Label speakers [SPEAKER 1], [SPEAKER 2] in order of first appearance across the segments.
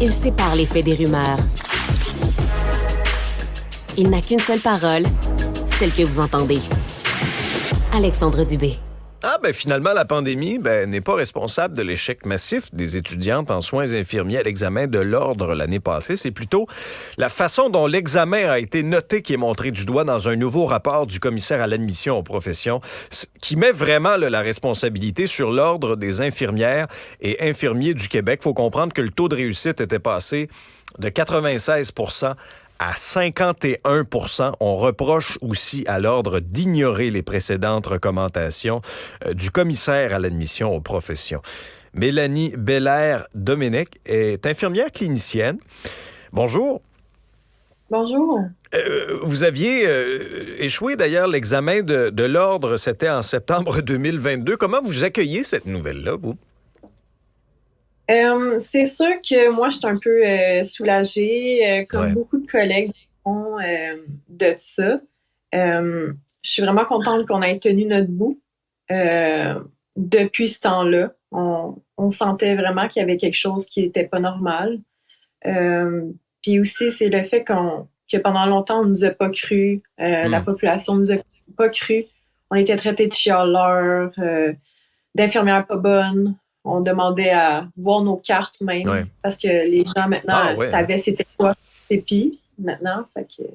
[SPEAKER 1] Il sépare les faits des rumeurs. Il n'a qu'une seule parole, celle que vous entendez. Alexandre Dubé.
[SPEAKER 2] Finalement, la pandémie n'est pas responsable de l'échec massif des étudiantes en soins infirmiers à l'examen de l'ordre l'année passée. C'est plutôt la façon dont l'examen a été noté qui est montré du doigt dans un nouveau rapport du commissaire à l'admission aux professions qui met vraiment la responsabilité sur l'ordre des infirmières et infirmiers du Québec. Il faut comprendre que le taux de réussite était passé de 96 % à 51 %. On reproche aussi à l'ordre d'ignorer les précédentes recommandations du commissaire à l'admission aux professions. Mélanie Belair-Domenech est infirmière clinicienne. Bonjour.
[SPEAKER 3] Bonjour.
[SPEAKER 2] Vous aviez échoué d'ailleurs l'examen de l'ordre, c'était en septembre 2022. Comment vous accueillez cette nouvelle-là, vous?
[SPEAKER 3] C'est sûr que moi, je suis un peu soulagée, comme beaucoup de collègues de ça. Je suis vraiment contente qu'on ait tenu notre bout depuis ce temps-là. On sentait vraiment qu'il y avait quelque chose qui n'était pas normal. Puis aussi, c'est le fait que pendant longtemps, on ne nous a pas cru. La population ne nous a pas cru. On était traités de chialeurs, d'infirmières pas bonnes. On demandait à voir nos cartes même, parce que les gens maintenant savaient c'était quoi CEPI maintenant. Fait que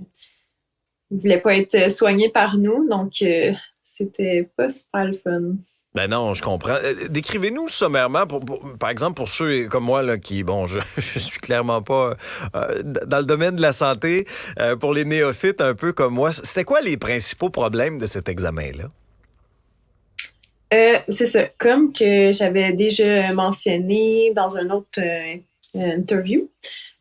[SPEAKER 3] ils voulaient pas être soignés par nous, donc c'était pas super le fun.
[SPEAKER 2] Ben non, je comprends. Décrivez-nous sommairement, par exemple, pour ceux comme moi, là, qui, je suis clairement pas dans le domaine de la santé, pour les néophytes un peu comme moi, c'était quoi les principaux problèmes de cet examen-là?
[SPEAKER 3] C'est ça. Comme que j'avais déjà mentionné dans une autre interview,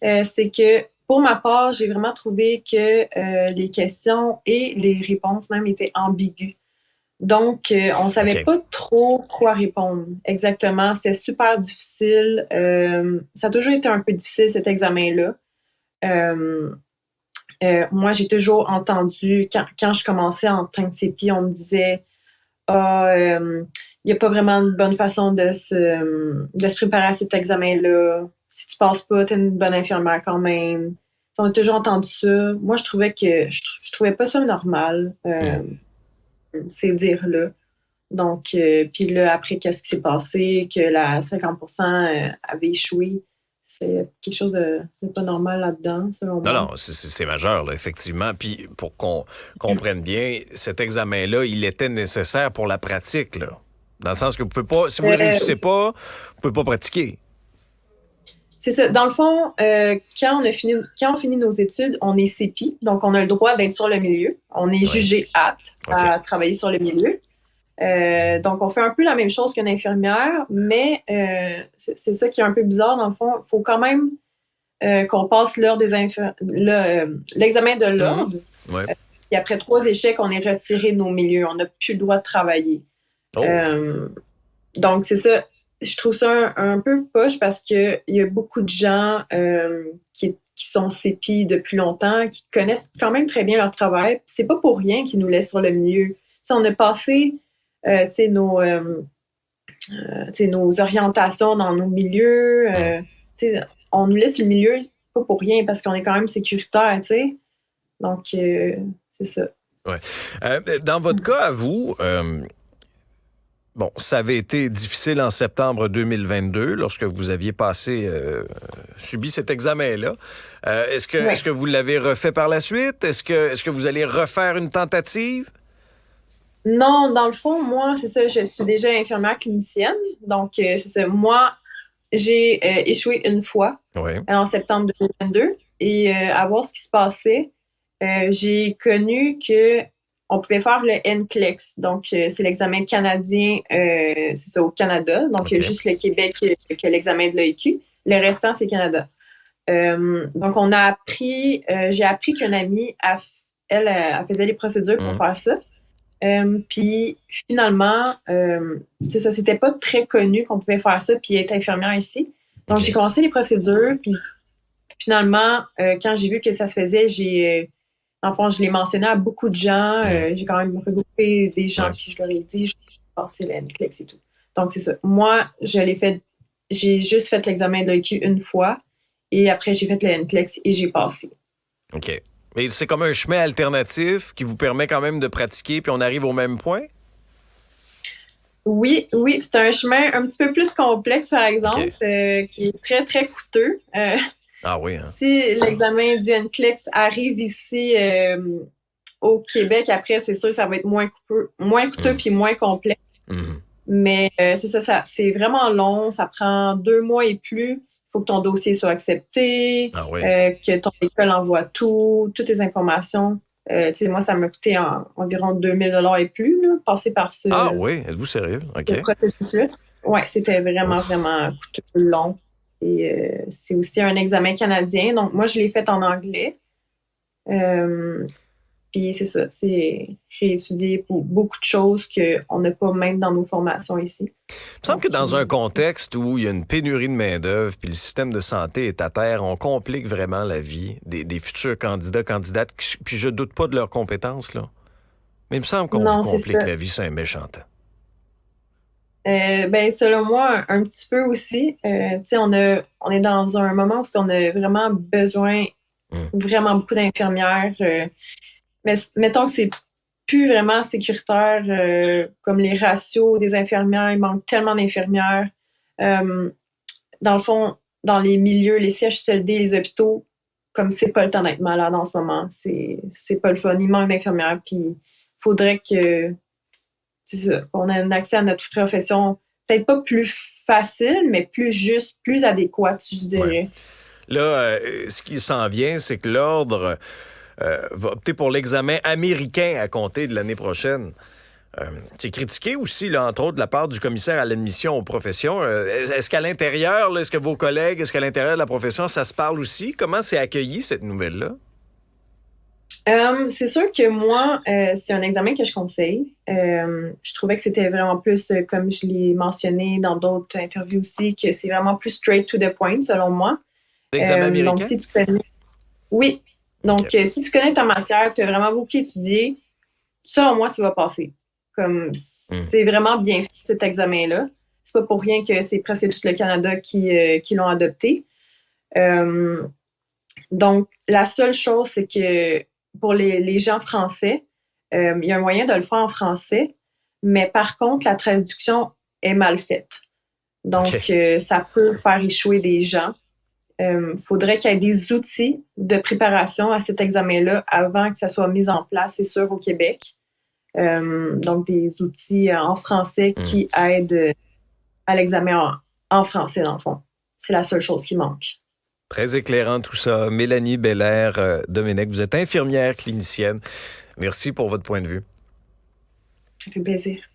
[SPEAKER 3] c'est que pour ma part, j'ai vraiment trouvé que les questions et les réponses même étaient ambiguës. Donc, on savait pas trop quoi répondre exactement. C'était super difficile. Ça a toujours été un peu difficile, cet examen-là. Moi, j'ai toujours entendu, quand je commençais en tant que CEPI, on me disait il n'y a pas vraiment une bonne façon de se préparer à cet examen-là. Si tu passes pas, t'es une bonne infirmière quand même. On a toujours entendu ça. Moi, je trouvais que je trouvais pas ça normal, ces dires-là. Donc, puis là, après, qu'est-ce qui s'est passé? Que la 50 % avait échoué. C'est quelque chose de pas normal là-dedans, selon moi.
[SPEAKER 2] Non, c'est majeur, là, effectivement. Puis, pour qu'on comprenne bien, cet examen-là, il était nécessaire pour la pratique, là. Dans le sens que vous pouvez pas, si vous ne réussissez pas, vous pouvez pas pratiquer.
[SPEAKER 3] C'est ça. Dans le fond, quand on finit nos études, on est CEPI, donc on a le droit d'être sur le milieu. On est jugé apte à travailler sur le milieu. Donc, on fait un peu la même chose qu'une infirmière, mais c'est ça qui est un peu bizarre. Dans le fond, il faut quand même qu'on passe l'examen de l'ordre. Et après 3 échecs, on est retiré de nos milieux. On n'a plus le droit de travailler. Donc, c'est ça. Je trouve ça un peu poche parce qu'il y a beaucoup de gens qui sont CEPI depuis longtemps, qui connaissent quand même très bien leur travail. C'est pas pour rien qu'ils nous laissent sur le milieu. T'sais, on a passé nos orientations dans nos milieux. On nous laisse le milieu pas pour rien parce qu'on est quand même sécuritaire, tu sais. Donc, c'est ça.
[SPEAKER 2] Ouais. Dans votre cas, à vous, ça avait été difficile en septembre 2022 lorsque vous aviez subi cet examen-là. Est-ce que vous l'avez refait par la suite? Est-ce que vous allez refaire une tentative?
[SPEAKER 3] Non, dans le fond, moi, c'est ça, je suis déjà infirmière clinicienne. Donc, c'est ça. Moi, j'ai échoué une fois en septembre 2022. Et à voir ce qui se passait, j'ai connu qu'on pouvait faire le NCLEX. Donc, c'est l'examen canadien, c'est ça, au Canada. Donc, il y a juste le Québec qui a l'examen de l'AEQ. Le restant, c'est Canada. Donc, j'ai appris qu'une amie, elle faisait les procédures pour faire ça. Puis finalement, c'est ça, c'était pas très connu qu'on pouvait faire ça puis être infirmière ici. Donc j'ai commencé les procédures puis finalement, quand j'ai vu que ça se faisait, enfin, je l'ai mentionné à beaucoup de gens. J'ai quand même regroupé des gens puis je leur ai dit, j'ai passé le NCLEX et tout. Donc c'est ça. Moi, j'ai juste fait l'examen de l'AQ une fois Et après, j'ai fait le NCLEX et j'ai passé.
[SPEAKER 2] OK. Mais c'est comme un chemin alternatif qui vous permet quand même de pratiquer, puis on arrive au même point?
[SPEAKER 3] Oui, c'est un chemin un petit peu plus complexe, par exemple, qui est très, très coûteux.
[SPEAKER 2] Ah oui, hein?
[SPEAKER 3] Si l'examen du NCLEX arrive ici au Québec, après, c'est sûr que ça va être moins coûteux puis moins complexe. Mais c'est ça, c'est vraiment long. Ça prend 2 mois et plus. Il faut que ton dossier soit accepté, que ton école envoie toutes tes informations. Moi, ça m'a coûté environ 2000 $ et plus, là, passer par ce
[SPEAKER 2] êtes-vous sérieux? OK.
[SPEAKER 3] processus-là. Oui, c'était vraiment, vraiment coûteux, long. Et c'est aussi un examen canadien. Donc, moi, je l'ai fait en anglais. Puis c'est ça, c'est réétudier pour beaucoup de choses qu'on n'a pas même dans nos formations ici.
[SPEAKER 2] Il me semble que dans un contexte où il y a une pénurie de main-d'œuvre puis le système de santé est à terre, on complique vraiment la vie des futurs candidates, puis je doute pas de leurs compétences, là. Mais il me semble qu'on vous complique la vie, c'est un méchant temps.
[SPEAKER 3] Selon moi, un petit peu aussi. On est dans un moment où on a vraiment besoin, vraiment beaucoup d'infirmières. Mais mettons que c'est plus vraiment sécuritaire, comme les ratios des infirmières. Il manque tellement d'infirmières. Dans le fond, dans les milieux, les CHSLD, les hôpitaux, comme c'est pas le temps d'être malade en ce moment, c'est pas le fun. Il manque d'infirmières, puis il faudrait qu'on ait un accès à notre profession peut-être pas plus facile, mais plus juste, plus adéquat, je dirais.
[SPEAKER 2] Ouais. Là, ce qui s'en vient, c'est que l'Ordre va opter pour l'examen américain à compter de l'année prochaine. C'est critiqué aussi, là, entre autres, de la part du commissaire à l'admission aux professions. Est-ce qu'à l'intérieur, là, est-ce que vos collègues, est-ce qu'à l'intérieur de la profession, ça se parle aussi? Comment c'est accueilli, cette nouvelle-là?
[SPEAKER 3] C'est sûr que moi, c'est un examen que je conseille. Je trouvais que c'était vraiment plus, comme je l'ai mentionné dans d'autres interviews aussi, que c'est vraiment plus straight to the point, selon moi.
[SPEAKER 2] L'examen américain?
[SPEAKER 3] Donc, si tu connais... Oui. Donc, si tu connais ta matière, tu as vraiment beaucoup étudié, selon moi, tu vas passer. C'est vraiment bien fait, cet examen-là. C'est pas pour rien que c'est presque tout le Canada qui l'ont adopté. Donc, la seule chose, c'est que pour les gens français, il y a un moyen de le faire en français, mais par contre, la traduction est mal faite. Donc, ça peut faire échouer des gens. Faudrait qu'il y ait des outils de préparation à cet examen-là avant que ça soit mis en place, c'est sûr, au Québec. Donc, des outils en français qui aident à l'examen en français, dans le fond. C'est la seule chose qui manque.
[SPEAKER 2] Très éclairant tout ça. Mélanie Belair-Domenech, vous êtes infirmière clinicienne. Merci pour votre point de vue.
[SPEAKER 3] Ça fait plaisir.